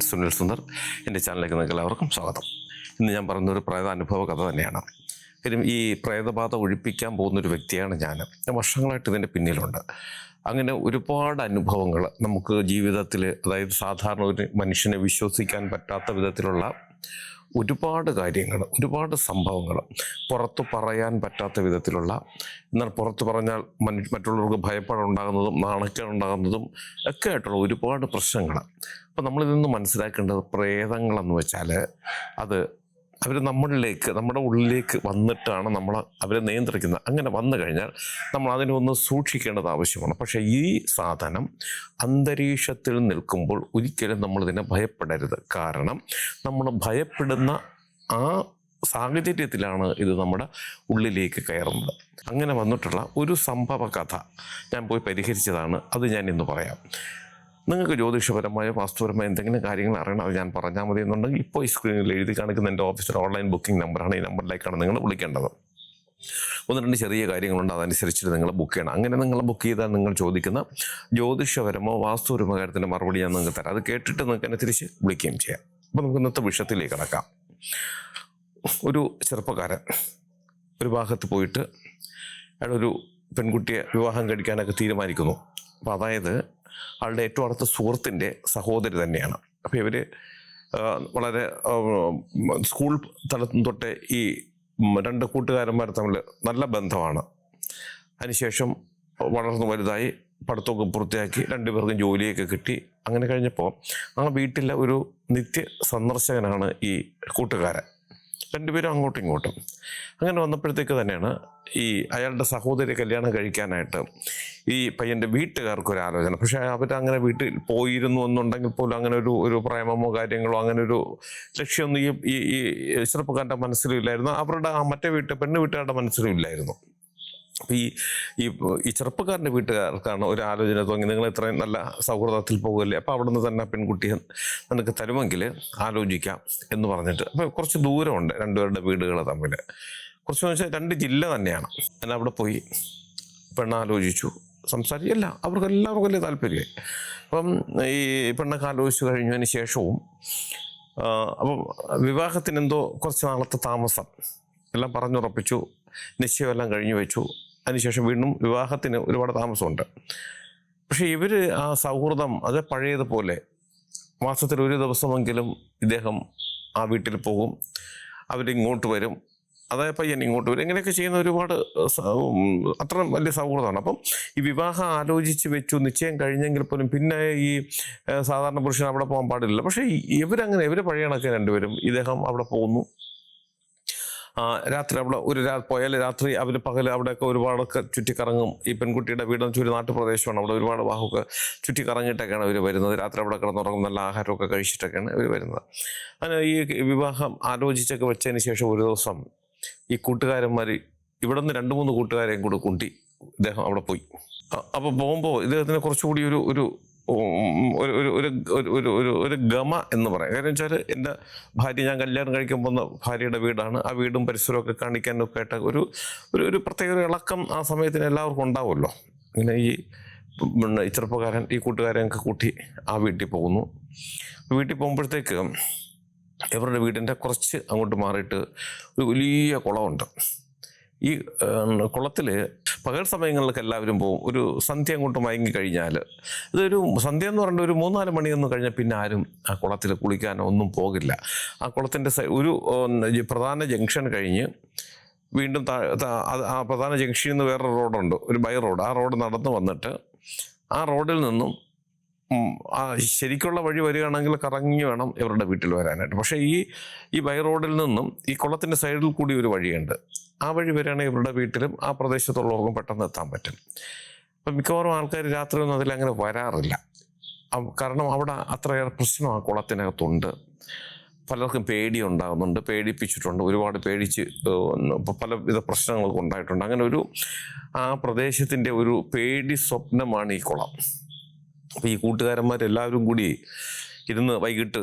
സുനിൽ സുന്ദർ. എൻ്റെ ചാനലിലേക്ക് നിങ്ങൾക്ക് എല്ലാവർക്കും സ്വാഗതം. ഇന്ന് ഞാൻ പറയുന്ന ഒരു പ്രേതാനുഭവ കഥ തന്നെയാണ്. കാര്യം ഈ പ്രേതബാധ ഒഴിപ്പിക്കാൻ പോകുന്നൊരു വ്യക്തിയാണ് ഞാൻ വർഷങ്ങളായിട്ട് ഇതിൻ്റെ പിന്നിലുണ്ട്. അങ്ങനെ ഒരുപാട് അനുഭവങ്ങൾ നമുക്ക് ജീവിതത്തിൽ, അതായത് സാധാരണ ഒരു മനുഷ്യനെ വിശ്വസിക്കാൻ പറ്റാത്ത വിധത്തിലുള്ള ഒരുപാട് കാര്യങ്ങൾ, ഒരുപാട് സംഭവങ്ങൾ, പുറത്തു പറയാൻ പറ്റാത്ത വിധത്തിലുള്ള, എന്നാൽ പുറത്തു പറഞ്ഞാൽ മറ്റുള്ളവർക്ക് ഭയപ്പാടുണ്ടാകുന്നതും നാണക്കേടുണ്ടാകുന്നതും ഒക്കെ ആയിട്ടുള്ള ഒരുപാട് പ്രശ്നങ്ങൾ. അപ്പം നമ്മളിൽ നിന്ന് മനസ്സിലാക്കേണ്ടത്, പ്രേതങ്ങളെന്ന് വെച്ചാൽ അത് അവർ നമ്മുടെ ഉള്ളിലേക്ക് വന്നിട്ടാണ് അവരെ നിയന്ത്രിക്കുന്നത്. അങ്ങനെ വന്നു കഴിഞ്ഞാൽ നമ്മൾ അതിനെ ഒന്ന് സൂക്ഷിക്കേണ്ടത് ആവശ്യമാണ്. പക്ഷേ ഈ സാധനം അന്തരീക്ഷത്തിൽ നിൽക്കുമ്പോൾ ഒരിക്കലും നമ്മളിതിനെ ഭയപ്പെടരുത്. കാരണം നമ്മൾ ഭയപ്പെടുന്ന ആ സാഹചര്യത്തിലാണ് ഇത് നമ്മുടെ ഉള്ളിലേക്ക് കയറുന്നത്. അങ്ങനെ വന്നിട്ടുള്ള ഒരു സംഭവ കഥ ഞാൻ പോയി പരിഹരിച്ചതാണ്. അത് ഞാൻ ഇന്ന് പറയാം. നിങ്ങൾക്ക് ജ്യോതിഷപരമായ വാസ്തുപരമായ എന്തെങ്കിലും കാര്യങ്ങൾ അറിയണം, അത് ഞാൻ പറഞ്ഞാൽ മതി എന്നുണ്ടെങ്കിൽ ഇപ്പോൾ ഈ സ്ക്രീനിൽ എഴുതി കാണിക്കുന്ന എൻ്റെ ഓഫീസിലെ ഓൺലൈൻ ബുക്കിംഗ് നമ്പറാണ്. ഈ നമ്പറിലേക്കാണ് നിങ്ങൾ വിളിക്കേണ്ടത്. 1-2 ചെറിയ കാര്യങ്ങളുണ്ട്, അതനുസരിച്ചിട്ട് നിങ്ങൾ ബുക്ക് ചെയ്യണം. അങ്ങനെ നിങ്ങൾ ബുക്ക് ചെയ്താൽ നിങ്ങൾ ചോദിക്കുന്ന ജ്യോതിഷപരമോ വാസ്തുപരമോ കാര്യത്തിൻ്റെ മറുപടി ഞാൻ നിങ്ങൾക്ക് തരാം. അത് കേട്ടിട്ട് നിങ്ങൾക്ക് എന്നെ തിരിച്ച് വിളിക്കുകയും ചെയ്യാം. അപ്പോൾ നമുക്ക് ഇന്നത്തെ വിഷയത്തിലേക്ക് കിടക്കാം. ഒരു ചെറുപ്പക്കാരൻ ഒരു ഭാഗത്ത് പോയിട്ട് അയാളൊരു പെൺകുട്ടിയെ വിവാഹം കഴിക്കാനൊക്കെ തീരുമാനിക്കുന്നു. അപ്പോൾ അതായത് ആളുടെ ഏറ്റവും അടുത്ത സുഹൃത്തിൻ്റെ സഹോദരി തന്നെയാണ്. അപ്പോൾ ഇവർ വളരെ സ്കൂൾ തലത്തിൽ തൊട്ടേ ഈ 2 കൂട്ടുകാരന്മാർ തമ്മിൽ നല്ല ബന്ധമാണ്. അതിനുശേഷം വളർന്നു വലുതായി പഠിത്തമൊക്കെ പൂർത്തിയാക്കി 2 പേർക്കും ജോലിയൊക്കെ കിട്ടി. അങ്ങനെ കഴിഞ്ഞപ്പോൾ ആ വീട്ടിലെ ഒരു നിത്യ സന്ദർശകനാണ് ഈ കൂട്ടുകാരൻ. 2 പേരും അങ്ങോട്ടും ഇങ്ങോട്ടും. അങ്ങനെ വന്നപ്പോഴത്തേക്ക് തന്നെയാണ് ഈ അയാളുടെ സഹോദരി കല്യാണം കഴിക്കാനായിട്ട് ഈ പയ്യൻ്റെ വീട്ടുകാർക്കൊരു ആലോചന. പക്ഷേ അവരങ്ങനെ വീട്ടിൽ പോയിരുന്നു എന്നുണ്ടെങ്കിൽ പോലും അങ്ങനെ ഒരു പ്രേമമോ കാര്യങ്ങളോ അങ്ങനെ ഒരു ലക്ഷ്യമൊന്നും ഈ ചെറുപ്പക്കാരൻ്റെ മനസ്സിലും ഇല്ലായിരുന്നു. അവരുടെ മറ്റേ പെണ്ണ് വീട്ടുകാരുടെ മനസ്സിലും ഇല്ലായിരുന്നു. അപ്പോൾ ഈ ചെറുപ്പക്കാരൻ്റെ വീട്ടുകാർക്കാണ് ഒരു ആലോചന തോന്നി, നിങ്ങൾ ഇത്രയും നല്ല സൗഹൃദത്തിൽ പോകുമല്ലേ, അപ്പോൾ അവിടെ നിന്ന് തന്നെ പെൺകുട്ടിയെ നിനക്ക് തരുമെങ്കിൽ ആലോചിക്കാം എന്ന് പറഞ്ഞിട്ട്. അപ്പോൾ കുറച്ച് ദൂരമുണ്ട് 2 പേരുടെ വീടുകൾ തമ്മിൽ. കുറച്ച് വെച്ചാൽ 2 ജില്ല തന്നെയാണ്. ഞാൻ അവിടെ പോയി പെണ്ണാലോചിച്ചു, സംസാരിച്ചില്ല. എല്ലാവർക്കും വലിയ താല്പര്യമായി. അപ്പം ഈ പെണ്ണൊക്കെ ആലോചിച്ച് കഴിഞ്ഞതിന് ശേഷവും അപ്പം വിവാഹത്തിനെന്തോ കുറച്ച് നാളത്തെ താമസം എല്ലാം പറഞ്ഞുറപ്പിച്ചു, നിശ്ചയമെല്ലാം കഴിഞ്ഞു വെച്ചു. അതിനുശേഷം വീണ്ടും വിവാഹത്തിന് ഒരുപാട് താമസമുണ്ട്. പക്ഷേ ഇവർ ആ സൗഹൃദം അത് പഴയതുപോലെ മാസത്തിൽ 1 ദിവസമെങ്കിലും ഇദ്ദേഹം ആ വീട്ടിൽ പോകും, അവരിങ്ങോട്ട് വരും, അതായത് പയ്യൻ ഇങ്ങോട്ട് വരും. ഇങ്ങനെയൊക്കെ ചെയ്യുന്ന ഒരുപാട് അത്ര വലിയ സൗഹൃദമാണ്. അപ്പം ഈ വിവാഹം ആലോചിച്ച് വെച്ചു, നിശ്ചയം കഴിഞ്ഞെങ്കിൽ പോലും പിന്നെ ഈ സാധാരണ പുരുഷൻ അവിടെ പോകാൻ പാടില്ല. പക്ഷേ ഇവർ പഴയ കണക്കെ 2 പേരും. ഇദ്ദേഹം അവിടെ പോകുന്നു, രാത്രി അവിടെ പോയാൽ രാത്രി അവർ പകൽ അവിടെയൊക്കെ ഒരുപാടൊക്കെ ചുറ്റിക്കറങ്ങും. ഈ പെൺകുട്ടിയുടെ വീടെന്ന് വെച്ചാൽ ഒരു നാട്ടുപ്രദേശമാണ്. അവിടെ ഒരുപാട് ഭാഗമൊക്കെ ചുറ്റിക്കറങ്ങിയിട്ടൊക്കെയാണ് ഇവർ വരുന്നത്. രാത്രി അവിടെ കിടന്നുറങ്ങും, നല്ല ആഹാരമൊക്കെ കഴിച്ചിട്ടൊക്കെയാണ് ഇവർ വരുന്നത്. അങ്ങനെ ഈ വിവാഹം ആലോചിച്ചൊക്കെ വെച്ചതിന് ശേഷം ഒരു ദിവസം ഈ കൂട്ടുകാരന്മാർ ഇവിടെ നിന്ന് 2-3 കൂട്ടുകാരെയും കൂടെ കൂട്ടി ഇദ്ദേഹം അവിടെ പോയി. അപ്പോൾ പോകുമ്പോൾ ഇദ്ദേഹത്തിന് കുറച്ചുകൂടി ഒരു ഗമ എന്ന് പറയാം. കാരണം വെച്ചാൽ എൻ്റെ ഭാര്യ, ഞാൻ കല്യാണം കഴിക്കാൻ പോകുന്ന ഭാര്യയുടെ വീടാണ്. ആ വീടും പരിസരമൊക്കെ കാണിക്കാനൊക്കെ ആയിട്ട് ഒരു പ്രത്യേക ഒരു ഇളക്കം ആ സമയത്തിന് എല്ലാവർക്കും ഉണ്ടാവുമല്ലോ. ഇങ്ങനെ ഈ ചെറുപ്പക്കാരൻ ഈ കൂട്ടുകാരെയൊക്കെ കൂട്ടി ആ വീട്ടിൽ പോകുന്നു. വീട്ടിൽ പോകുമ്പോഴത്തേക്ക് ഇവരുടെ വീടിൻ്റെ കുറച്ച് അങ്ങോട്ട് മാറിയിട്ട് ഒരു വലിയ കുളമുണ്ട്. ഈ കുളത്തിൽ പകൽ സമയങ്ങളിലൊക്കെ എല്ലാവരും പോകും. ഒരു സന്ധ്യ അങ്ങോട്ട് മയങ്ങി കഴിഞ്ഞാൽ, ഇതൊരു സന്ധ്യ എന്ന് പറഞ്ഞാൽ ഒരു 3-4 മണിയൊന്നും കഴിഞ്ഞാൽ പിന്നെ ആരും ആ കുളത്തിൽ കുളിക്കാനോ ഒന്നും പോകില്ല. ആ കുളത്തിൻ്റെ ഒരു പ്രധാന ജംഗ്ഷൻ കഴിഞ്ഞ് വീണ്ടും ആ പ്രധാന ജംഗ്ഷനിൽ നിന്ന് വേറൊരു റോഡുണ്ട്, ഒരു ബൈ റോഡ്. ആ റോഡ് നടന്ന് വന്നിട്ട് ആ റോഡിൽ നിന്നും ആ ശരിക്കുള്ള വഴി വരികയാണെങ്കിൽ കറങ്ങി വേണം ഇവരുടെ വീട്ടിൽ വരാനായിട്ട്. പക്ഷേ ഈ ബൈ റോഡിൽ നിന്നും ഈ കുളത്തിൻ്റെ സൈഡിൽ കൂടി ഒരു വഴിയുണ്ട്. ആ വഴി വരികയാണെങ്കിൽ ഇവരുടെ വീട്ടിലും ആ പ്രദേശത്തുള്ളവർക്കും പെട്ടെന്ന് എത്താൻ പറ്റും. അപ്പം മിക്കവാറും ആൾക്കാർ രാത്രിയൊന്നും അതിലങ്ങനെ വരാറില്ല. കാരണം അവിടെ അത്രയേറെ പ്രശ്നം ആ കുളത്തിനകത്തുണ്ട്. പലർക്കും പേടി ഉണ്ടാകുന്നുണ്ട്, പേടിപ്പിച്ചിട്ടുണ്ട്, ഒരുപാട് പേടിച്ച് പലവിധ പ്രശ്നങ്ങളൊക്കെ ഉണ്ടായിട്ടുണ്ട്. അങ്ങനെ ആ പ്രദേശത്തിൻ്റെ ഒരു പേടി സ്വപ്നമാണ് ഈ കുളം. അപ്പോൾ ഈ കൂട്ടുകാരന്മാരെല്ലാവരും കൂടി ഇരുന്ന് വൈകിട്ട്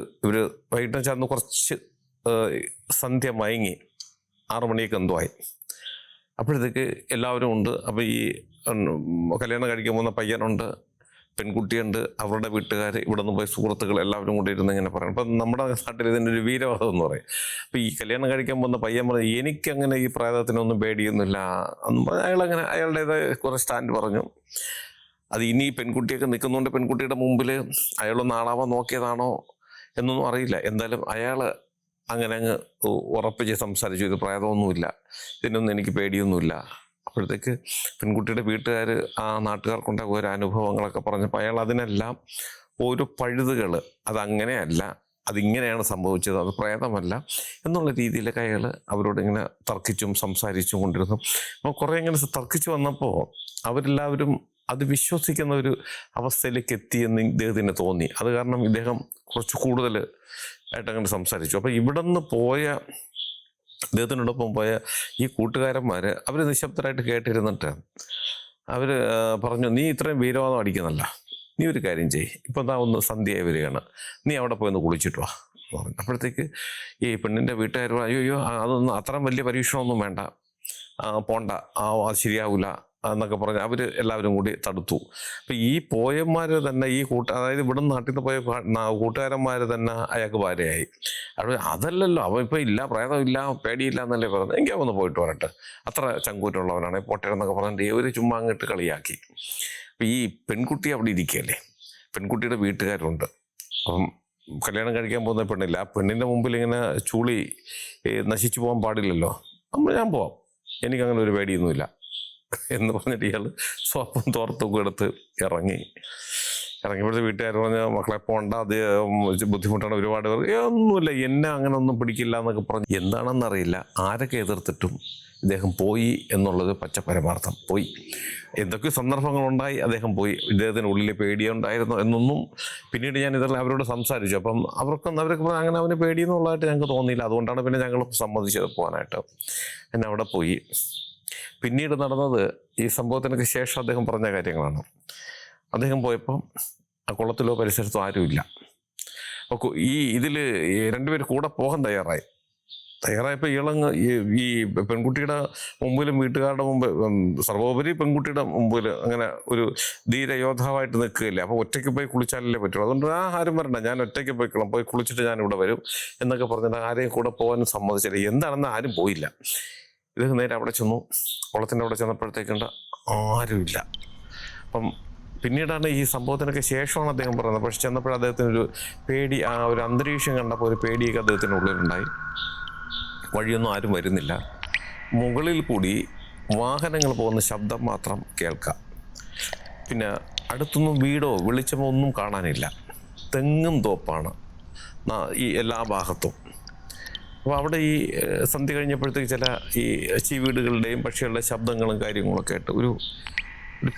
ചേർന്ന് കുറച്ച് സന്ധ്യ മയങ്ങി 6 മണിയൊക്കെ എന്തോ ആയി. അപ്പോഴത്തേക്ക് എല്ലാവരും ഉണ്ട്. അപ്പോൾ ഈ കല്യാണം കഴിക്കാൻ പോകുന്ന പയ്യനുണ്ട്, പെൺകുട്ടിയുണ്ട്, അവരുടെ വീട്ടുകാർ, ഇവിടെ നിന്ന് പോയ സുഹൃത്തുക്കൾ എല്ലാവരും കൂടി ഇരുന്ന് ഇങ്ങനെ പറയണം. അപ്പം നമ്മുടെ നാട്ടിൽ ഇതിൻ്റെ ഒരു വീരവാദം എന്ന് പറയും. അപ്പം ഈ കല്യാണം കഴിക്കാൻ പോകുന്ന പയ്യൻ പറഞ്ഞു, എനിക്കങ്ങനെ ഈ പ്രേതത്തിനൊന്നും പേടിയൊന്നുമില്ല എന്ന് പറഞ്ഞ് അയാളങ്ങനെ അയാളുടേതായ കുറേ സ്റ്റാൻഡ് പറഞ്ഞു. അത് ഇനി പെൺകുട്ടിയൊക്കെ നിൽക്കുന്നുണ്ട്, പെൺകുട്ടിയുടെ മുമ്പിൽ അയാളൊന്ന് ആളാവാൻ നോക്കിയതാണോ എന്നൊന്നും അറിയില്ല. എന്തായാലും അയാൾ അങ്ങനെ അങ്ങ് ഉറപ്പിച്ച് സംസാരിച്ചു, ഇത് പ്രേതമൊന്നുമില്ല, ഇതിനൊന്നും എനിക്ക് പേടിയൊന്നുമില്ല. അപ്പോഴത്തേക്ക് പെൺകുട്ടിയുടെ വീട്ടുകാർ ആ നാട്ടുകാർക്കുണ്ടായ ഓരോ അനുഭവങ്ങളൊക്കെ പറഞ്ഞപ്പോൾ അയാൾ അതിനെല്ലാം ഓരോ പഴുതുകൾ, അതങ്ങനെയല്ല, അതിങ്ങനെയാണ് സംഭവിച്ചത്, അത് പ്രേതമല്ല എന്നുള്ള രീതിയിലൊക്കെ അയാൾ അവരോട് ഇങ്ങനെ തർക്കിച്ചും സംസാരിച്ചും കൊണ്ടിരുന്നു. അപ്പോൾ കുറേ ഇങ്ങനെ തർക്കിച്ചു വന്നപ്പോൾ അവരെല്ലാവരും അത് വിശ്വസിക്കുന്ന ഒരു അവസ്ഥയിലേക്ക് എത്തിയെന്ന് ഇദ്ദേഹത്തിന് തോന്നി. അത് കാരണം ഇദ്ദേഹം കുറച്ച് കൂടുതൽ ആയിട്ടങ്ങനെ സംസാരിച്ചു. അപ്പോൾ ഇവിടെ നിന്ന് പോയ ഇദ്ദേഹത്തിനോടൊപ്പം പോയ ഈ കൂട്ടുകാരന്മാർ അവർ നിശബ്ദരായിട്ട് കേട്ടിരുന്നിട്ട് അവർ പറഞ്ഞു, നീ ഇത്രയും വീരവാദം അടിക്കുന്നല്ല, നീ ഒരു കാര്യം ചെയ്യ്, ഇപ്പം എന്താ ഒന്ന് സന്ധ്യയായി വരികയാണ്, നീ അവിടെ പോയി ഒന്ന് കുളിച്ചിട്ട് വാ എന്ന് പറഞ്ഞു. അപ്പോഴത്തേക്ക് ഈ പെണ്ണിൻ്റെ വീട്ടുകാർ അയ്യോ അതൊന്നും അത്രയും വലിയ പരീക്ഷണമൊന്നും വേണ്ട, പോണ്ട, അത് ശരിയാവില്ല എന്നൊക്കെ പറഞ്ഞ് അവർ എല്ലാവരും കൂടി തടുത്തു. അപ്പം ഈ പോയന്മാർ തന്നെ ഈ അതായത് ഇവിടെ നിന്ന് നാട്ടിൽ നിന്ന് പോയ കൂട്ടുകാരന്മാർ തന്നെ അയാൾക്ക് ഭാര്യയായി. അതല്ലല്ലോ, അവൻ ഇപ്പം ഇല്ല, പ്രേതമില്ല, പേടിയില്ല എന്നല്ലേ പറഞ്ഞത്, എനിക്ക് അവന്ന് പോയിട്ട് വരട്ടെ, അത്ര ചങ്കൂറ്റുള്ളവനാണ്, പോട്ടെ എന്നൊക്കെ പറഞ്ഞിട്ട് ഇവർ ചുമ്മാ അങ്ങോട്ട് കളിയാക്കി. അപ്പം ഈ പെൺകുട്ടി അവിടെ ഇരിക്കുകയല്ലേ, പെൺകുട്ടിയുടെ വീട്ടുകാരുണ്ട്. അപ്പം കല്യാണം കഴിക്കാൻ പോകുന്ന പെണ്ണില്ല, ആ പെണ്ണിൻ്റെ മുമ്പിൽ ഇങ്ങനെ ചൂളി നശിച്ചു പോകാൻ പാടില്ലല്ലോ, ഞാൻ പോവാം, എനിക്കങ്ങനെ ഒരു പേടിയൊന്നുമില്ല എന്ന് പറഞ്ഞിട്ട് ഇയാൾ സ്വപ്പം തോർത്തൊക്കെ എടുത്ത് ഇറങ്ങിയപ്പോഴത്തെ വീട്ടുകാർ പറഞ്ഞ, മക്കളെ പോണ്ട, അത് ബുദ്ധിമുട്ടാണ്, ഒരുപാട് പേർ ഒന്നുമില്ല, എന്നെ അങ്ങനെ ഒന്നും പിടിക്കില്ല എന്നൊക്കെ പറഞ്ഞു. എന്താണെന്നറിയില്ല, ആരൊക്കെ എതിർത്തിട്ടും ഇദ്ദേഹം പോയി എന്നുള്ളത് പച്ചപരമാർത്ഥം പോയി. എന്തൊക്കെ സന്ദർഭങ്ങളുണ്ടായി അദ്ദേഹം പോയി. ഇദ്ദേഹത്തിന് ഉള്ളിൽ പേടിയുണ്ടായിരുന്നു എന്നൊന്നും പിന്നീട് ഞാൻ ഇതെല്ലാം അവരോട് സംസാരിച്ചു. അപ്പം അവർക്ക് അങ്ങനെ അവന് പേടിയെന്നുള്ളതായിട്ട് ഞങ്ങൾക്ക് തോന്നിയില്ല. അതുകൊണ്ടാണ് പിന്നെ ഞങ്ങൾ സമ്മതിച്ചത് പോകാനായിട്ട്. എന്നെ അവിടെ പോയി. പിന്നീട് നടന്നത് ഈ സംഭവത്തിനൊക്കെ ശേഷം അദ്ദേഹം പറഞ്ഞ കാര്യങ്ങളാണ്. അദ്ദേഹം പോയപ്പം ആ കുളത്തിലോ പരിസരത്തോ ആരുമില്ല. അപ്പോൾ ഇതിൽ രണ്ടുപേർ കൂടെ പോകാൻ തയ്യാറായപ്പോൾ ഇളങ്ങ് ഈ പെൺകുട്ടിയുടെ മുമ്പിലും വീട്ടുകാരുടെ മുമ്പ്, സർവോപരി പെൺകുട്ടിയുടെ മുമ്പിൽ അങ്ങനെ ഒരു ധീരയോദ്ധാവായിട്ട് നിൽക്കുകയില്ല. അപ്പോൾ ഒറ്റയ്ക്ക് പോയി കുളിച്ചാലല്ലേ പറ്റുള്ളൂ. അതുകൊണ്ട് ആരും വരണ്ട, ഞാൻ ഒറ്റയ്ക്ക് പോയി കുളിച്ചിട്ട് ഞാനിവിടെ വരും എന്നൊക്കെ പറഞ്ഞിട്ട് ആരെയും കൂടെ പോകാനും സമ്മതിച്ചില്ല. എന്താണെന്ന് ആരും പോയില്ല. ഇദ്ദേഹം നേരെ അവിടെ ചെന്നു. കുളത്തിൻ്റെ അവിടെ ചെന്നപ്പോഴത്തേക്കുണ്ട് ആരുമില്ല. അപ്പം പിന്നീടാണ് ഈ സംഭവത്തിനൊക്കെ ശേഷമാണ് അദ്ദേഹം പറയുന്നത്. പക്ഷെ ചെന്നപ്പോൾ അദ്ദേഹത്തിനൊരു പേടി, ആ ഒരു അന്തരീക്ഷം കണ്ടപ്പോൾ ഒരു പേടിയൊക്കെ അദ്ദേഹത്തിൻ്റെ ഉള്ളിലുണ്ടായി. വഴിയൊന്നും ആരും വരുന്നില്ല. മുകളിൽ കൂടി വാഹനങ്ങൾ പോകുന്ന ശബ്ദം മാത്രം കേൾക്കാം. പിന്നെ അടുത്തൊന്നും വീടോ വെളിച്ചമോ ഒന്നും കാണാനില്ല. തെങ്ങും തോപ്പാണ് ഈ എല്ലാ ഭാഗത്തും. അപ്പോൾ അവിടെ ഈ സന്ധ്യ കഴിഞ്ഞപ്പോഴത്തേക്ക് ചില ഈ ചീവീടുകളുടെയും പക്ഷികളുടെ ശബ്ദങ്ങളും കാര്യങ്ങളൊക്കെ ആയിട്ട് ഒരു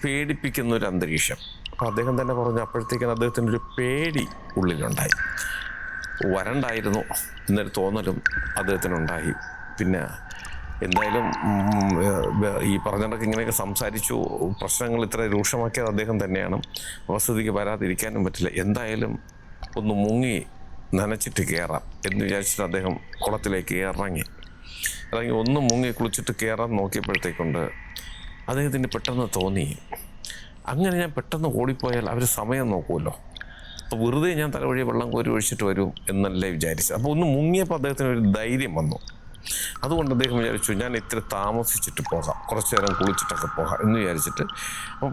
പേടിപ്പിക്കുന്ന ഒരു അന്തരീക്ഷം. അപ്പോൾ അദ്ദേഹം തന്നെ പറഞ്ഞു, അപ്പോഴത്തേക്കും അദ്ദേഹത്തിൻ്റെ ഒരു പേടി ഉള്ളിലുണ്ടായി. വരണ്ടായിരുന്നു എന്നൊരു തോന്നലും അദ്ദേഹത്തിനുണ്ടായി. പിന്നെ എന്തായാലും ഈ പറഞ്ഞിടക്ക് ഇങ്ങനെയൊക്കെ സംസാരിച്ചു, പ്രശ്നങ്ങൾ ഇത്ര രൂക്ഷമാക്കിയത് അദ്ദേഹം തന്നെയാണ്. വസതിക്ക് വരാതിരിക്കാനും പറ്റില്ല. എന്തായാലും ഒന്ന് മുങ്ങി നനച്ചിട്ട് കയറാം എന്ന് വിചാരിച്ചിട്ട് അദ്ദേഹം കുളത്തിലേക്ക് ഇറങ്ങി ഒന്ന് മുങ്ങി കുളിച്ചിട്ട് കയറാൻ നോക്കിയപ്പോഴത്തേക്കുണ്ട് അദ്ദേഹത്തിന് പെട്ടെന്ന് തോന്നി, അങ്ങനെ ഞാൻ പെട്ടെന്ന് ഓടിപ്പോയാൽ അവർ സമയം നോക്കുമല്ലോ, അപ്പോൾ വെറുതെ ഞാൻ തലവഴി വെള്ളം കോരി ഒഴിച്ചിട്ട് വരും എന്നല്ലേ വിചാരിച്ചത്. അപ്പോൾ ഒന്ന് മുങ്ങിയപ്പോൾ അദ്ദേഹത്തിന് ഒരു ധൈര്യം വന്നു. അതുകൊണ്ട് അദ്ദേഹം വിചാരിച്ചു, ഞാൻ ഇത്തിരി താമസിച്ചിട്ട് പോകാം, കുറച്ച് നേരം കുളിച്ചിട്ടൊക്കെ പോകാം എന്ന് വിചാരിച്ചിട്ട്. അപ്പോൾ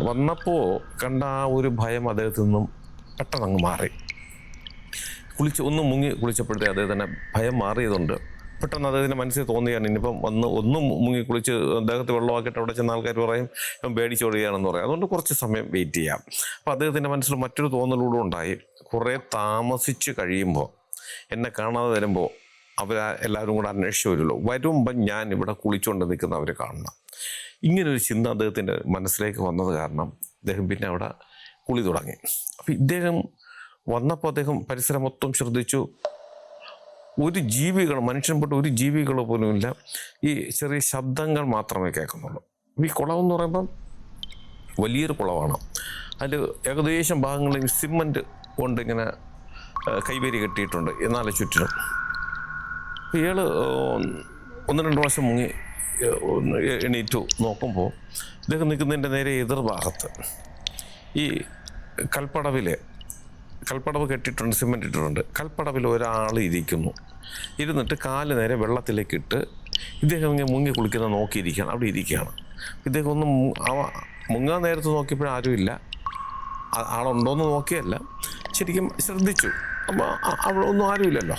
വന്നപ്പോൾ കണ്ട ആ ഒരു ഭയം അദ്ദേഹത്തിൽ നിന്നും പെട്ടെന്ന് അങ്ങ് മാറി. ഒന്ന് മുങ്ങി കുളിച്ചപ്പോഴത്തേ അദ്ദേഹത്തിന് ഭയം മാറിയതുകൊണ്ട് പെട്ടെന്ന് അദ്ദേഹത്തിൻ്റെ മനസ്സിൽ തോന്നിയാണ്, ഇനിയിപ്പം ഒന്നും മുങ്ങി കുളിച്ച് അദ്ദേഹത്തെ വെള്ളമാക്കിയിട്ട് അവിടെ ചെന്ന ആൾക്കാർ പറയും ഇപ്പം പേടിച്ചോടുകയാണെന്ന് പറയും. അതുകൊണ്ട് കുറച്ച് സമയം വെയിറ്റ് ചെയ്യാം. അപ്പോൾ അദ്ദേഹത്തിൻ്റെ മനസ്സിൽ മറ്റൊരു തോന്നലൂടെ ഉണ്ടായി, കുറേ താമസിച്ച് കഴിയുമ്പോൾ എന്നെ കാണാതെ വരുമ്പോൾ എല്ലാവരും കൂടെ അന്വേഷിച്ച് വരുമല്ലോ, വരുമ്പം ഞാൻ ഇവിടെ കുളിച്ചുകൊണ്ട് നിൽക്കുന്നവർ കാണണം. ഇങ്ങനൊരു ചിന്ത അദ്ദേഹത്തിൻ്റെ മനസ്സിലേക്ക് വന്നത് കാരണം അദ്ദേഹം പിന്നെ അവിടെ കുളി തുടങ്ങി. അപ്പോൾ ഇദ്ദേഹം വന്നപ്പോൾ അദ്ദേഹം പരിസരം മൊത്തം ശ്രദ്ധിച്ചു. ഒരു ജീവികൾ, മനുഷ്യൻ പെട്ട് ഒരു ജീവികൾ പോലും ഇല്ല. ഈ ചെറിയ ശബ്ദങ്ങൾ മാത്രമേ കേൾക്കുന്നുള്ളൂ. ഈ കുളം എന്ന് പറയുമ്പം വലിയൊരു കുളമാണ്. അതിൽ ഏകദേശം ഭാഗങ്ങളിൽ സിമൻറ്റ് കൊണ്ട് ഇങ്ങനെ കൈവേരി കെട്ടിയിട്ടുണ്ട് എന്നാലെ ചുറ്റിനും. ഇയാൾ 1-2 പ്രാവശ്യം മുങ്ങി എണീറ്റു നോക്കുമ്പോൾ ഇദ്ദേഹം നിൽക്കുന്നതിൻ്റെ നേരെ എതിർഭാഗത്ത് ഈ കൽപ്പടവ് കെട്ടിയിട്ടുണ്ട്, സിമെൻ്റ് ഇട്ടിട്ടുണ്ട്. കൽപ്പടവിൽ ഒരാൾ ഇരിക്കുന്നു. ഇരുന്നിട്ട് കാല് നേരെ വെള്ളത്തിലേക്ക് ഇട്ട് ഇദ്ദേഹം ഇങ്ങനെ മുങ്ങി കുളിക്കുന്ന നോക്കിയിരിക്കുകയാണ്. അവിടെ ഇരിക്കുകയാണ്. ഇദ്ദേഹം ഒന്നും മുങ്ങാൻ നേരത്ത് നോക്കിയപ്പോഴും ആരുമില്ല. ആളുണ്ടോയെന്ന് നോക്കിയല്ല, ശരിക്കും ശ്രദ്ധിച്ചു. അപ്പോൾ അവിടെ ഒന്നും ആരുമില്ലല്ലോ.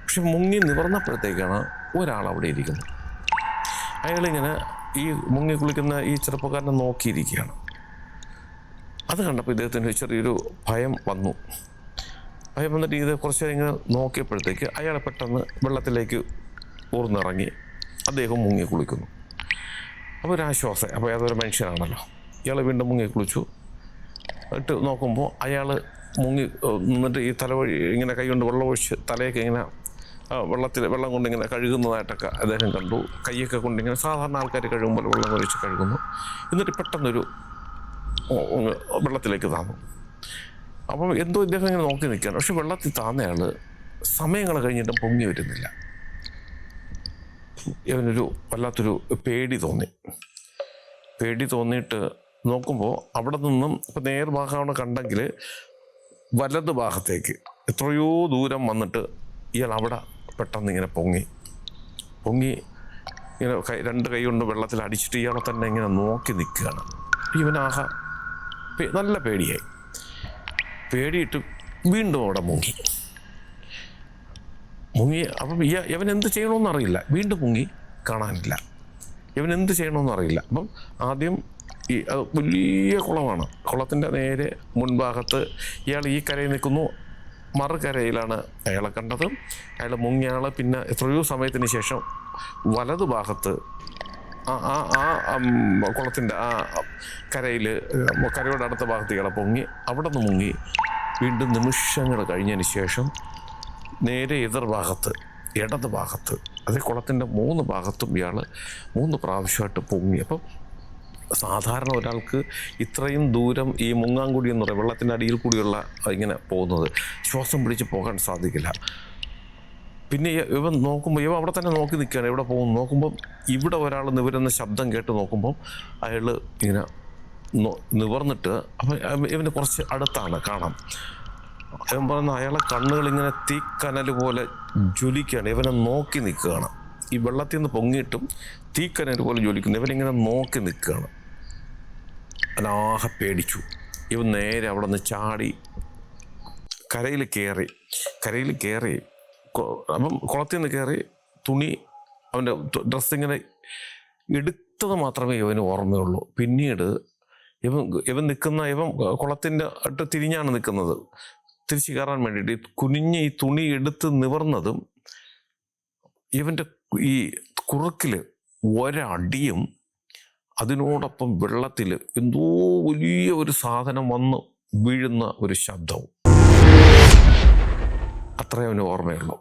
പക്ഷെ മുങ്ങി നിവർന്നപ്പോഴത്തേക്കാണ് ഒരാൾ അവിടെ ഇരിക്കുന്നത്. അയാളിങ്ങനെ ഈ മുങ്ങി കുളിക്കുന്ന ഈ ചെറുപ്പക്കാരനെ നോക്കിയിരിക്കുകയാണ്. അത് കണ്ടപ്പോൾ ഇദ്ദേഹത്തിന് ചെറിയൊരു ഭയം വന്നു. ഭയം വന്നിട്ട് ഇത് കുറച്ച് നേരം ഇങ്ങനെ നോക്കിയപ്പോഴത്തേക്ക് അയാൾ പെട്ടെന്ന് വെള്ളത്തിലേക്ക് ഊർന്നിറങ്ങി അദ്ദേഹം മുങ്ങി കുളിക്കുന്നു. അപ്പോൾ ഒരാശ്വാസം. അപ്പോൾ അതൊരു മനുഷ്യനാണല്ലോ. ഇയാൾ വീണ്ടും മുങ്ങി കുളിച്ചു. ഇട്ട് നോക്കുമ്പോൾ അയാൾ മുങ്ങി നിന്നിട്ട് ഈ തലവഴി ഇങ്ങനെ കൈ കൊണ്ട് വെള്ളം ഒഴിച്ച് തലയൊക്കെ ഇങ്ങനെ വെള്ളം കൊണ്ടിങ്ങനെ കഴുകുന്നതായിട്ടൊക്കെ അദ്ദേഹം കണ്ടു. കൈയൊക്കെ കൊണ്ടിങ്ങനെ സാധാരണ ആൾക്കാർ കഴുകുമ്പോൾ വെള്ളം ഒഴിച്ച് കഴുകുന്നു. എന്നിട്ട് പെട്ടെന്നൊരു വെള്ളത്തിലേക്ക് താന്നു. അപ്പം എന്തോ ഇദ്ദേഹം ഇങ്ങനെ നോക്കി നിൽക്കുകയാണ്. പക്ഷെ വെള്ളത്തിൽ താന്നയാൾ സമയങ്ങൾ കഴിഞ്ഞിട്ടും പൊങ്ങി വരുന്നില്ല. ഇവനൊരു വല്ലാത്തൊരു പേടി തോന്നിയിട്ട് നോക്കുമ്പോൾ അവിടെ നിന്നും ഇപ്പം നേർഭാഗമാണ് കണ്ടെങ്കിൽ വലത് ഭാഗത്തേക്ക് എത്രയോ ദൂരം വന്നിട്ട് ഇയാൾ അവിടെ പെട്ടെന്ന് ഇങ്ങനെ പൊങ്ങി ഇങ്ങനെ രണ്ട് കൈ കൊണ്ട് വെള്ളത്തിൽ അടിച്ചിട്ട് ഇയാളെ തന്നെ ഇങ്ങനെ നോക്കി നിൽക്കുകയാണ്. ഇവനാകെ നല്ല പേടിയിട്ട് വീണ്ടും അവിടെ മുങ്ങി. അപ്പം ഇവൻ എന്ത് ചെയ്യണമെന്നറിയില്ല. വീണ്ടും മുങ്ങി, കാണാനില്ല. ഇവൻ എന്ത് ചെയ്യണമെന്നറിയില്ല. അപ്പം ആദ്യം അത് വലിയ കുളമാണ്. കുളത്തിൻ്റെ നേരെ മുൻഭാഗത്ത് ഇയാൾ ഈ കരയിൽ നിൽക്കുന്നു. മറുകരയിലാണ് അയാളെ കണ്ടത്. അയാൾ മുങ്ങിയാൾ പിന്നെ എത്രയോ സമയത്തിന് ശേഷം വലതുഭാഗത്ത് കുളത്തിൻ്റെ കരയിൽ കരയുടെ അടുത്ത ഭാഗത്ത് ഇയാളെ പൊങ്ങി. അവിടെ നിന്ന് മുങ്ങി വീണ്ടും നിമിഷങ്ങൾ കഴിഞ്ഞതിന് ശേഷം നേരെ എതിർഭാഗത്ത് ഇടത് ഭാഗത്ത് അതേ കുളത്തിൻ്റെ 3 ഭാഗത്തും ഇയാൾ 3 പ്രാവശ്യമായിട്ട് പൊങ്ങി. അപ്പം സാധാരണ ഒരാൾക്ക് ഇത്രയും ദൂരം ഈ മുങ്ങാങ്കുടി എന്ന് പറയുക വെള്ളത്തിൻ്റെ അടിയിൽ കൂടിയുള്ള ഇങ്ങനെ പോകുന്നത് ശ്വാസം പിടിച്ച് പോകാൻ സാധിക്കില്ല. പിന്നെ ഇവൻ നോക്കുമ്പോൾ ഇവ അവിടെ തന്നെ നോക്കി നിൽക്കുകയാണ്. എവിടെ പോകുന്നു നോക്കുമ്പം ഇവിടെ ഒരാൾ നിവരുന്ന ശബ്ദം കേട്ട് നോക്കുമ്പം അയാൾ ഇങ്ങനെ നിവർന്നിട്ട് അപ്പം ഇവന് കുറച്ച് അടുത്താണ് കാണാം. അവൻ പറയുന്ന അയാളെ കണ്ണുകളിങ്ങനെ തീക്കനൽ പോലെ ജ്വലിക്കുകയാണ്. ഇവനെ നോക്കി നിൽക്കുകയാണ്. ഈ വെള്ളത്തിൽ നിന്ന് പൊങ്ങിയിട്ടും തീക്കനൽ പോലെ ജ്വലിക്കുന്നു. ഇവനിങ്ങനെ നോക്കി നിൽക്കുകയാണ്. അവനാകെ പേടിച്ചു. ഇവൻ നേരെ അവിടെ നിന്ന് ചാടി കരയിൽ കയറി അപ്പം കുളത്തിൽ നിന്ന് കയറി തുണി അവൻ്റെ ഡ്രസ്സിങ്ങനെ എടുത്തത് മാത്രമേ ഇവന് ഓർമ്മയുള്ളൂ. പിന്നീട് ഇവൻ കുളത്തിൻ്റെ അടുത്ത് തിരിഞ്ഞാണ് നിൽക്കുന്നത്. തിരിച്ചു കയറാൻ വേണ്ടിയിട്ട് കുനിഞ്ഞ് ഈ തുണി എടുത്ത് നിവർന്നതും ഇവൻ്റെ ഈ കുറുക്കിൽ ഒരടിയും അതിനോടൊപ്പം വെള്ളത്തിൽ എന്തോ വലിയ ഒരു സാധനം വന്ന് വീഴുന്ന ഒരു ശബ്ദവും. അത്രയും അവന് ഓർമ്മയുള്ളൂ.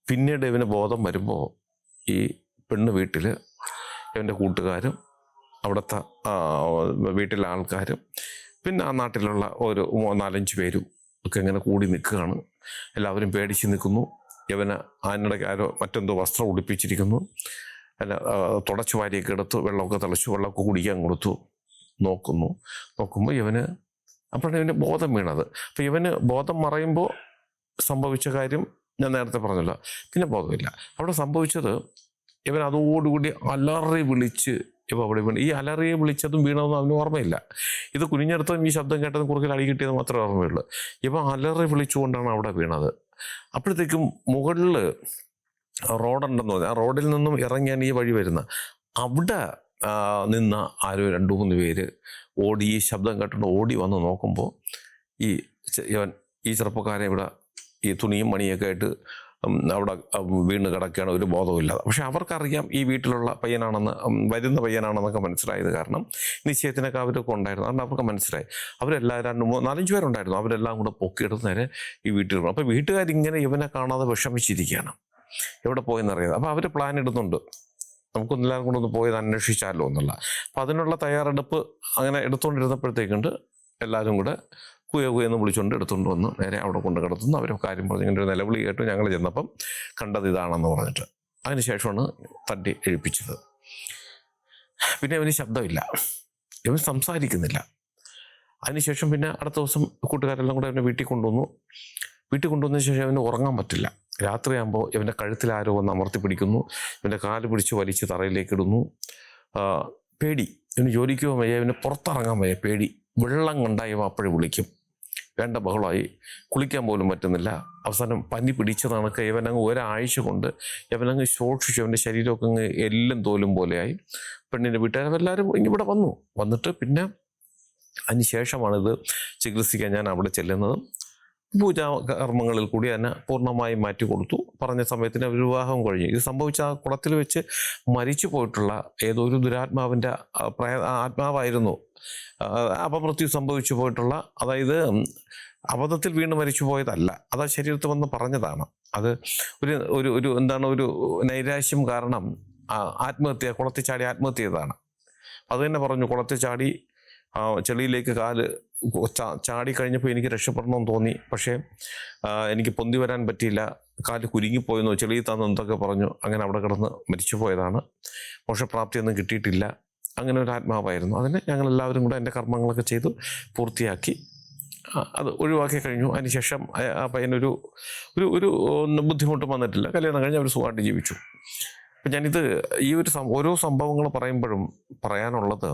പിന്നീട് ഇവന് ബോധം വരുമ്പോൾ ഈ പെണ്ണ് വീട്ടിൽ ഇവൻ്റെ കൂട്ടുകാരും അവിടുത്തെ വീട്ടിലെ ആൾക്കാരും പിന്നെ ആ നാട്ടിലുള്ള ഒരു 4-5 പേരും ഒക്കെ ഇങ്ങനെ കൂടി നിൽക്കുകയാണ്. എല്ലാവരും പേടിച്ച് നിൽക്കുന്നു. ഇവന് അതിനിടയ്ക്ക് ആരോ മറ്റെന്തോ വസ്ത്രം ഉടുപ്പിച്ചിരിക്കുന്നു. തുടച്ചു വാരിയൊക്കെ എടുത്ത് വെള്ളമൊക്കെ തിളച്ചു, വെള്ളമൊക്കെ കുടിക്കാൻ കൊടുത്തു. നോക്കുമ്പോൾ അപ്പോഴാണ് ഇവന് ബോധം വീണത്. അപ്പം ഇവന് ബോധം മറയുമ്പോൾ സംഭവിച്ച കാര്യം ഞാൻ നേരത്തെ പറഞ്ഞല്ലോ. പിന്നെ ബോധമില്ല. അവിടെ സംഭവിച്ചത് ഇവൻ അതോടുകൂടി അലറി വിളിച്ച് അവിടെ വീണ്. ഈ അലറിയെ വിളിച്ചതും വീണതൊന്നും അവന് ഓർമ്മയില്ല. ഇത് കുനിഞ്ഞെടുത്തതും ഈ ശബ്ദം കേട്ടതും കുറുക്കിൽ അടി കിട്ടിയത് മാത്രമേ ഓർമ്മയുള്ളൂ. ഇവൻ അലറി വിളിച്ചുകൊണ്ടാണ് അവിടെ വീണത്. അപ്പോഴത്തേക്കും മുകളിൽ റോഡുണ്ടെന്ന് പറഞ്ഞു. ആ റോഡിൽ നിന്നും ഇറങ്ങിയാണ് ഈ വഴി വരുന്നത്. അവിടെ നിന്ന് ആരോ 2-3 പേര് ഓടി ഈ ശബ്ദം കേട്ടിട്ട് ഓടി വന്ന് നോക്കുമ്പോൾ ഈ ചെറുപ്പക്കാരെ ഇവിടെ ഈ തുണിയും മണിയൊക്കെ ആയിട്ട് അവിടെ വീണ് കിടക്കുകയാണ്, ഒരു ബോധവുമില്ലാതെ. പക്ഷെ അവർക്കറിയാം ഈ വീട്ടിലുള്ള പയ്യനാണെന്ന്, വരുന്ന പയ്യനാണെന്നൊക്കെ മനസ്സിലായത് കാരണം നിശ്ചയത്തിനൊക്കെ അവരൊക്കെ ഉണ്ടായിരുന്നു. അതുകൊണ്ട് അവർക്ക് മനസ്സിലായി. അവരെല്ലാം 4-5 പേരുണ്ടായിരുന്നു. അവരെല്ലാം കൂടെ പൊക്കിയെടുത്ത് നേരെ ഈ വീട്ടിൽ വന്നു. അപ്പോൾ വീട്ടുകാരിങ്ങനെ ഇവനെ കാണാതെ വിഷമിച്ചിരിക്കുകയാണ്, എവിടെ പോയെന്നറിയാതെ. അപ്പോൾ അവർ പ്ലാൻ ഇടുന്നുണ്ട്, നമുക്കൊന്നെല്ലാവരും കൂടെ ഒന്ന് പോയത് അന്വേഷിച്ചാലോ എന്നുള്ള. അപ്പം അതിനുള്ള തയ്യാറെടുപ്പ് അങ്ങനെ എടുത്തുകൊണ്ടിരുന്നപ്പോഴത്തേക്കുണ്ട് എല്ലാവരും കൂടെ കുയെന്ന് വിളിച്ചുകൊണ്ട് എടുത്തുകൊണ്ട് വന്ന് നേരെ അവിടെ കൊണ്ട് കിടത്തുന്നു. അവർ കാര്യം പറഞ്ഞ് ഇങ്ങനെ ഒരു നിലവിളി കേട്ടു. ഞങ്ങൾ ചെന്നപ്പം കണ്ടത് ഇതാണെന്ന് പറഞ്ഞിട്ട് അതിനുശേഷമാണ് തട്ടി എഴുപ്പിച്ചത്. പിന്നെ അവന് ശബ്ദമില്ല, ഇവൻ സംസാരിക്കുന്നില്ല. അതിനുശേഷം പിന്നെ അടുത്ത ദിവസം കൂട്ടുകാരെല്ലാം കൂടെ അവനെ വീട്ടിൽ കൊണ്ടുവന്നു. വീട്ടിൽ കൊണ്ടുവന്നതിന് ശേഷം അവന് ഉറങ്ങാൻ പറ്റില്ല. രാത്രിയാകുമ്പോൾ ഇവൻ്റെ കഴുത്തിൽ ആരോ വന്ന് അമർത്തി പിടിക്കുന്നു, ഇവൻ്റെ കാല് പിടിച്ച് വലിച്ച് തറയിലേക്ക് ഇടുന്നു. പേടി, ഇവന് ജോലിക്ക് പോകാൻ വയ്യ, ഇവന് പുറത്തിറങ്ങാൻ വയ്യ, പേടി. വെള്ളം കണ്ടാൽ ഇവ അപ്പോഴും വിളിക്കും. വേണ്ട ബഹളമായി, കുളിക്കാൻ പോലും പറ്റുന്നില്ല. അവസാനം പനി പിടിച്ചതണക്ക് ഇവനങ്ങ് ഒരാഴ്ച കൊണ്ട് ഇവനങ്ങ് ശോഷിച്ചു. അവൻ്റെ ശരീരമൊക്കെ അങ്ങ് എല്ലും തോലും പോലെയായി. പെണ്ണിൻ്റെ വീട്ടുകാരെല്ലാവരും ഇവിടെ വന്നിട്ട് പിന്നെ അതിന് ശേഷമാണിത് ചികിത്സിക്കാൻ ഞാൻ അവിടെ ചെല്ലുന്നത്. പൂജാ കർമ്മങ്ങളിൽ കൂടി അതിനെ പൂർണ്ണമായും മാറ്റി കൊടുത്തു. പറഞ്ഞ സമയത്തിന് അവർ വിവാഹം കഴിഞ്ഞു. ഇത് സംഭവിച്ച ആ കുളത്തിൽ വെച്ച് മരിച്ചു പോയിട്ടുള്ള ഏതോ ഒരു ദുരാത്മാവിൻ്റെ ആത്മാവായിരുന്നു. അപമൃത്യു സംഭവിച്ചു പോയിട്ടുള്ള, അതായത് അബദ്ധത്തിൽ വീണ് മരിച്ചു പോയതല്ല, അത് ആ ശരീരത്തിൽ വന്ന് പറഞ്ഞതാണ്. അത് ഒരു എന്താണ്, ഒരു നൈരാശ്യം കാരണം ആത്മഹത്യ, കുളത്തിൽ ചാടി ആത്മഹത്യ ചെയ്തതാണ്. അത് തന്നെ പറഞ്ഞു, കുളത്തിൽ ചാടി ചെളിയിലേക്ക് കാല് ചാടി കഴിഞ്ഞപ്പോൾ എനിക്ക് രക്ഷപ്പെടണമെന്ന് തോന്നി, പക്ഷേ എനിക്ക് പൊന്തി വരാൻ പറ്റിയില്ല, കാല് കുരുങ്ങിപ്പോയെന്നോ ചെളിയിൽ തന്നു എന്തൊക്കെ പറഞ്ഞു. അങ്ങനെ അവിടെ കിടന്ന് മരിച്ചു പോയതാണ്. മോക്ഷപ്രാപ്തിയൊന്നും കിട്ടിയിട്ടില്ല. അങ്ങനെ ഒരു ആത്മാവായിരുന്നു. അതിന് ഞങ്ങളെല്ലാവരും കൂടെ എൻ്റെ കർമ്മങ്ങളൊക്കെ ചെയ്തു പൂർത്തിയാക്കി അത് ഒഴിവാക്കി കഴിഞ്ഞു. അതിനുശേഷം ആ പയ്യനൊരു ഒരു ബുദ്ധിമുട്ടും വന്നിട്ടില്ല. കല്യാണം കഴിഞ്ഞ് അവർ സുഖമായിട്ട് ജീവിച്ചു. അപ്പം ഞാനിത് ഈ ഓരോ സംഭവങ്ങൾ പറയുമ്പോഴും പറയാനുള്ളത്,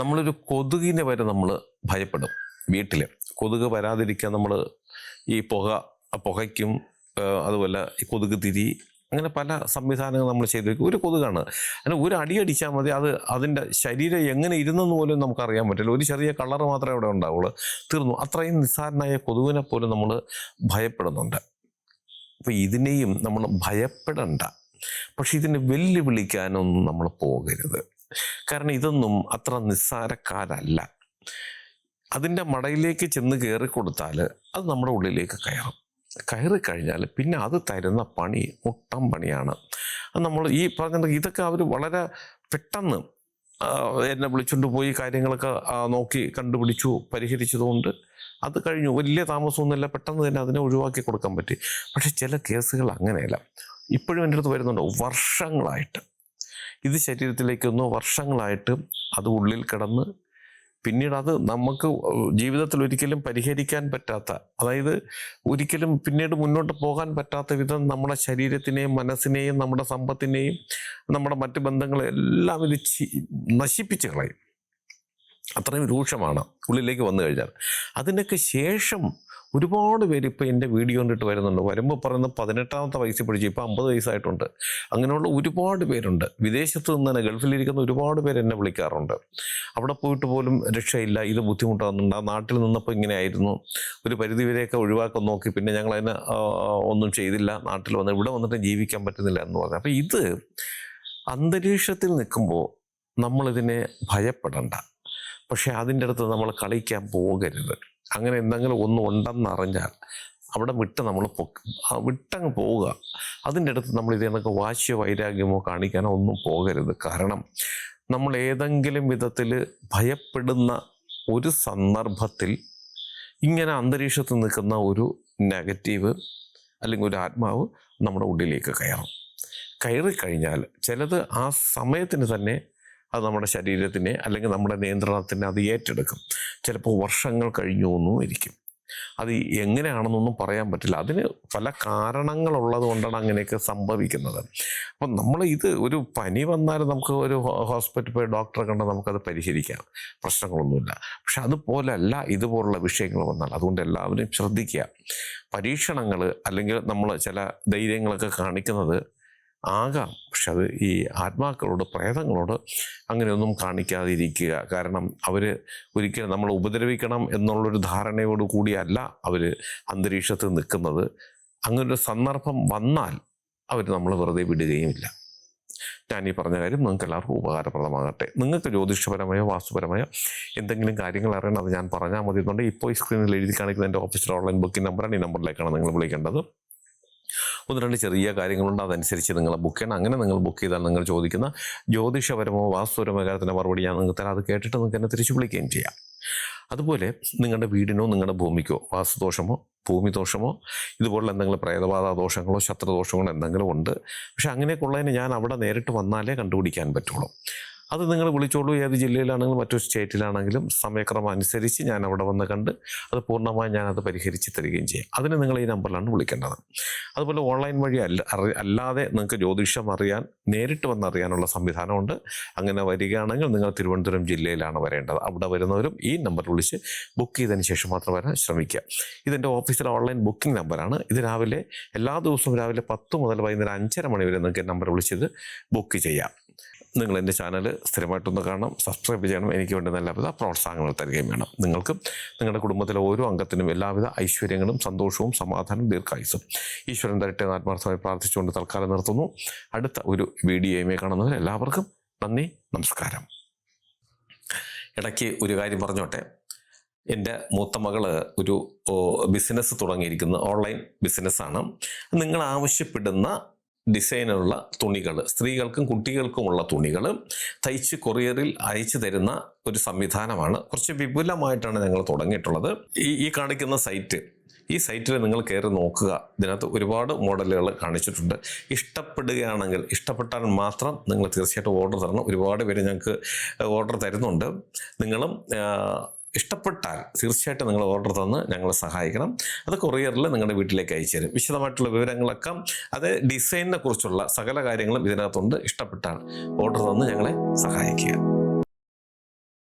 നമ്മളൊരു കൊതുകിനെ വരെ നമ്മൾ ഭയപ്പെടും. വീട്ടിൽ കൊതുക് വരാതിരിക്കാൻ നമ്മൾ ഈ പുകയ്ക്കും, അതുപോലെ ഈ കൊതുക് തിരി, അങ്ങനെ പല സംവിധാനങ്ങൾ നമ്മൾ ചെയ്തു വയ്ക്കും. ഒരു കൊതുകാണ്, അതിന് ഒരു അടി അടിച്ചാൽ മതി, അതിൻ്റെ ശരീരം എങ്ങനെ ഇരുന്നെന്ന് പോലും നമുക്കറിയാൻ പറ്റില്ല. ഒരു ചെറിയ കളർ മാത്രമേ അവിടെ ഉണ്ടാവുള്ളൂ, തീർന്നു. അത്രയും നിസ്സാരനായ കൊതുകിനെ പോലും നമ്മൾ ഭയപ്പെടുന്നുണ്ട്. അപ്പോൾ ഇതിനെയും നമ്മൾ ഭയപ്പെടണ്ട, പക്ഷെ ഇതിനെ വെല്ലുവിളിക്കാനൊന്നും നമ്മൾ പോകരുത്. കാരണം ഇതൊന്നും അത്ര നിസ്സാരക്കാരല്ല. അതിൻ്റെ മടയിലേക്ക് ചെന്ന് കയറിക്കൊടുത്താൽ അത് നമ്മുടെ ഉള്ളിലേക്ക് കയറിക്കഴിഞ്ഞാൽ പിന്നെ അത് തരുന്ന പണി മുട്ടം പണിയാണ്. നമ്മൾ ഈ പറഞ്ഞ ഇതൊക്കെ അവർ വളരെ പെട്ടെന്ന് എന്നെ വിളിച്ചുകൊണ്ട് പോയി കാര്യങ്ങളൊക്കെ നോക്കി കണ്ടുപിടിച്ചു, പരിഹരിച്ചതുകൊണ്ട് അത് കഴിഞ്ഞു. വലിയ താമസമൊന്നുമില്ല, പെട്ടെന്ന് തന്നെ അതിനെ ഒഴിവാക്കി കൊടുക്കാൻ പറ്റി. പക്ഷെ ചില കേസുകൾ അങ്ങനെയല്ല. ഇപ്പോഴും എൻ്റെ അടുത്ത് വരുന്നുണ്ട്, വർഷങ്ങളായിട്ട് ഇത് ശരീരത്തിലേക്കൊന്ന് വർഷങ്ങളായിട്ട് അത് ഉള്ളിൽ കിടന്ന് പിന്നീട് അത് നമുക്ക് ജീവിതത്തിൽ ഒരിക്കലും പരിഹരിക്കാൻ പറ്റാത്ത, അതായത് ഒരിക്കലും പിന്നീട് മുന്നോട്ട് പോകാൻ പറ്റാത്ത വിധം നമ്മുടെ ശരീരത്തിനെയും മനസ്സിനെയും നമ്മുടെ സമ്പത്തിനെയും നമ്മുടെ മറ്റ് ബന്ധങ്ങളെല്ലാം ഇത് നശിപ്പിച്ച് കളയും. അത്രയും രൂക്ഷമാണ് ഉള്ളിലേക്ക് വന്നു കഴിഞ്ഞാൽ. അതിനൊക്കെ ശേഷം ഒരുപാട് പേര് ഇപ്പോൾ എൻ്റെ വീഡിയോ കണ്ടിട്ട് വരുന്നുണ്ട്. വരുമ്പോൾ പറയുന്നത് 18ാമത്തെ വയസ്സിൽ പഠിച്ചു, ഇപ്പോൾ 50 വയസ്സായിട്ടുണ്ട്. അങ്ങനെയുള്ള ഒരുപാട് പേരുണ്ട്. വിദേശത്ത് നിന്ന് തന്നെ, ഗൾഫിലിരിക്കുന്ന ഒരുപാട് പേര് എന്നെ വിളിക്കാറുണ്ട്. അവിടെ പോയിട്ട് പോലും രക്ഷയില്ല, ഇത് ബുദ്ധിമുട്ടാകുന്നുണ്ട്, ആ നാട്ടിൽ നിന്നപ്പോൾ ഇങ്ങനെയായിരുന്നു, ഒരു പരിധിവരെയൊക്കെ ഒഴിവാക്കാൻ നോക്കി, പിന്നെ ഞങ്ങളതിന് ഒന്നും ചെയ്തില്ല, നാട്ടിൽ വന്ന് ഇവിടെ വന്നിട്ട് ജീവിക്കാൻ പറ്റുന്നില്ല എന്ന് പറഞ്ഞു. അപ്പോൾ ഇത് അന്തരീക്ഷത്തിൽ നിൽക്കുമ്പോൾ നമ്മളിതിനെ ഭയപ്പെടണ്ട, പക്ഷെ അതിൻ്റെ അടുത്ത് നമ്മൾ കളിക്കാൻ പോകരുത്. അങ്ങനെ എന്തെങ്കിലും ഒന്നും ഉണ്ടെന്നറിഞ്ഞാൽ അവിടെ നമ്മൾ വിട്ടങ്ങ് പോവുക. അതിൻ്റെ അടുത്ത് നമ്മൾ ഇതിനൊക്കെ വാശിയോ വൈരാഗ്യമോ കാണിക്കാനോ ഒന്നും പോകരുത്. കാരണം നമ്മൾ ഏതെങ്കിലും വിധത്തിൽ ഭയപ്പെടുന്ന ഒരു സന്ദർഭത്തിൽ ഇങ്ങനെ അന്തരീക്ഷത്തിൽ നിൽക്കുന്ന ഒരു നെഗറ്റീവ് അല്ലെങ്കിൽ ഒരു ആത്മാവ് നമ്മുടെ ഉള്ളിലേക്ക് കയറിക്കഴിഞ്ഞാൽ ചിലത് ആ സമയത്തിന് തന്നെ അത് നമ്മുടെ ശരീരത്തിനെ അല്ലെങ്കിൽ നമ്മുടെ നിയന്ത്രണത്തിനെ അത് ഏറ്റെടുക്കും. ചിലപ്പോൾ വർഷങ്ങൾ കഴിഞ്ഞു ഒന്നും ഇരിക്കും. അത് എങ്ങനെയാണെന്നൊന്നും പറയാൻ പറ്റില്ല. അതിന് പല കാരണങ്ങളുള്ളത് കൊണ്ടാണ് അങ്ങനെയൊക്കെ സംഭവിക്കുന്നത്. അപ്പം നമ്മൾ ഇത് ഒരു പനി വന്നാൽ നമുക്ക് ഒരു ഹോസ്പിറ്റലിൽ പോയി ഡോക്ടറെ കണ്ടാൽ നമുക്കത് പരിഹരിക്കാം, പ്രശ്നങ്ങളൊന്നുമില്ല. പക്ഷെ അതുപോലല്ല ഇതുപോലുള്ള വിഷയങ്ങൾ വന്നാൽ. അതുകൊണ്ട് എല്ലാവരും ശ്രദ്ധിക്കുക. പരീക്ഷണങ്ങൾ അല്ലെങ്കിൽ നമ്മൾ ചില ധൈര്യങ്ങളൊക്കെ കാണിക്കുന്നത് ആകാം, പക്ഷെ അത് ഈ ആത്മാക്കളോട്, പ്രേതങ്ങളോട് അങ്ങനെയൊന്നും കാണിക്കാതിരിക്കുക. കാരണം അവർ ഒരിക്കലും നമ്മൾ ഉപദ്രവിക്കണം എന്നുള്ളൊരു ധാരണയോട് കൂടിയല്ല അവർ അന്തരീക്ഷത്തിൽ നിൽക്കുന്നത്. അങ്ങനൊരു സന്ദർഭം വന്നാൽ അവർ നമ്മൾ വെറുതെ വിടുകയുമില്ല. ഞാൻ ഈ പറഞ്ഞ കാര്യം നിങ്ങൾക്ക് എല്ലാവർക്കും ഉപകാരപ്രദമാകട്ടെ. നിങ്ങൾക്ക് ജ്യോതിഷപരമായോ വാസ്തുപരമായോ എന്തെങ്കിലും കാര്യങ്ങൾ അറിയണം, അത് ഞാൻ പറഞ്ഞാൽ മതി എന്നുണ്ടെങ്കിൽ ഇപ്പോൾ ഈ സ്ക്രീനിൽ എഴുതി കാണിക്കുന്ന എൻ്റെ ഓഫീസിലെ ഓൺലൈൻ ബുക്കിംഗ് നമ്പറാണ്. ഈ നമ്പറിലേക്കാണ് നിങ്ങൾ വിളിക്കേണ്ടത്. 1-2 ചെറിയ കാര്യങ്ങളുണ്ട്, അതനുസരിച്ച് നിങ്ങൾ ബുക്ക് ചെയ്യണം. അങ്ങനെ നിങ്ങൾ ബുക്ക് ചെയ്താൽ നിങ്ങൾ ചോദിക്കുന്ന ജ്യോതിഷപരമോ വാസ്തുപരമോ കാര്യത്തിൻ്റെ മറുപടി ഞാൻ നിങ്ങൾക്ക് തരാം. അത് കേട്ടിട്ട് നിങ്ങൾക്ക് എന്നെ തിരിച്ചു വിളിക്കുകയും ചെയ്യാം. അതുപോലെ നിങ്ങളുടെ വീടിനോ നിങ്ങളുടെ ഭൂമിക്കോ വാസ്തുദോഷമോ ഭൂമിദോഷമോ ഇതുപോലുള്ള എന്തെങ്കിലും പ്രേതബാധ ദോഷങ്ങളോ ശത്രുദോഷങ്ങളോ എന്തെങ്കിലും ഉണ്ട്, പക്ഷെ അങ്ങനെയൊക്കെ ഉള്ളതിന് ഞാൻ അവിടെ നേരിട്ട് വന്നാലേ കണ്ടുപിടിക്കാൻ പറ്റുള്ളൂ. അത് നിങ്ങൾ വിളിച്ചോളൂ. ഏത് ജില്ലയിലാണെങ്കിലും മറ്റൊരു സ്റ്റേറ്റിലാണെങ്കിലും സമയക്രമം അനുസരിച്ച് ഞാൻ അവിടെ വന്ന് കണ്ട് അത് പൂർണ്ണമായി ഞാനത് പരിഹരിച്ച് തരികയും ചെയ്യും. അതിന് നിങ്ങൾ ഈ നമ്പറിലാണ് വിളിക്കേണ്ടത്. അതുപോലെ ഓൺലൈൻ വഴി അല്ലാതെ നിങ്ങൾക്ക് ജ്യോതിഷം അറിയാൻ നേരിട്ട് വന്നറിയാനുള്ള സംവിധാനമുണ്ട്. അങ്ങനെ വരികയാണെങ്കിൽ നിങ്ങൾ തിരുവനന്തപുരം ജില്ലയിലാണ് വരേണ്ടത്. അവിടെ വരുന്നവരും ഈ നമ്പർ വിളിച്ച് ബുക്ക് ചെയ്തതിന് ശേഷം മാത്രം വരാൻ ശ്രമിക്കുക. ഇതെൻ്റെ ഓഫീസിലെ ഓൺലൈൻ ബുക്കിംഗ് നമ്പറാണ്. ഇത് എല്ലാ ദിവസവും രാവിലെ 10 മുതൽ വൈകുന്നേരം 5:30 മണി വരെ നിങ്ങൾക്ക് നമ്പർ വിളിച്ചത് ബുക്ക് ചെയ്യാം. നിങ്ങൾ എൻ്റെ ചാനൽ സ്ഥിരമായിട്ടൊന്ന് കാണണം, സബ്സ്ക്രൈബ് ചെയ്യണം. എനിക്ക് വേണ്ടി എല്ലാവിധ പ്രോത്സാഹനങ്ങൾ തരികയും വേണം. നിങ്ങൾക്കും നിങ്ങളുടെ കുടുംബത്തിലെ ഓരോ അംഗത്തിനും എല്ലാവിധ ഐശ്വര്യങ്ങളും സന്തോഷവും സമാധാനവും ദീർഘായുസ്സും ഈശ്വരൻ തരട്ടെ ആത്മാർത്ഥമായി പ്രാർത്ഥിച്ചുകൊണ്ട് തൽക്കാലം നിർത്തുന്നു. അടുത്ത ഒരു വീഡിയോയുമായി കാണുന്നവർ എല്ലാവർക്കും നന്ദി, നമസ്കാരം. ഇടയ്ക്ക് ഒരു കാര്യം പറഞ്ഞോട്ടെ. എൻ്റെ മൂത്ത മകള് ഒരു ബിസിനസ് തുടങ്ങിയിരിക്കുന്നത് ഓൺലൈൻ ബിസിനസ്സാണ്. നിങ്ങൾ ആവശ്യപ്പെടുന്ന ഡിസൈനുള്ള തുണികൾ, സ്ത്രീകൾക്കും കുട്ടികൾക്കുമുള്ള തുണികൾ തയ്ച്ച് കൊറിയറിൽ അയച്ചു തരുന്ന ഒരു സംവിധാനമാണ്. കുറച്ച് വിപുലമായിട്ടാണ് ഞങ്ങൾ തുടങ്ങിയിട്ടുള്ളത്. ഈ കാണിക്കുന്ന ഈ സൈറ്റിൽ നിങ്ങൾ കയറി നോക്കുക. ഇതിനകത്ത് ഒരുപാട് മോഡലുകൾ കാണിച്ചിട്ടുണ്ട്. ഇഷ്ടപ്പെട്ടാൽ മാത്രം നിങ്ങൾ തീർച്ചയായിട്ടും ഓർഡർ തരണം. ഒരുപാട് പേര് ഞങ്ങൾക്ക് ഓർഡർ തരുന്നുണ്ട്. നിങ്ങളും ഇഷ്ടപ്പെട്ടാൽ തീർച്ചയായിട്ടും നിങ്ങൾ ഓർഡർ തന്ന് ഞങ്ങളെ സഹായിക്കണം. അത് കൊറിയറിൽ നിങ്ങളുടെ വീട്ടിലേക്ക് അയച്ചു തരും. വിശദമായിട്ടുള്ള വിവരങ്ങളൊക്കെ അത് ഡിസൈനിനെ കുറിച്ചുള്ള സകല കാര്യങ്ങളും ഇതിനകത്തുണ്ട്. ഇഷ്ടപ്പെട്ടാൽ ഓർഡർ തന്ന് ഞങ്ങളെ സഹായിക്കുക.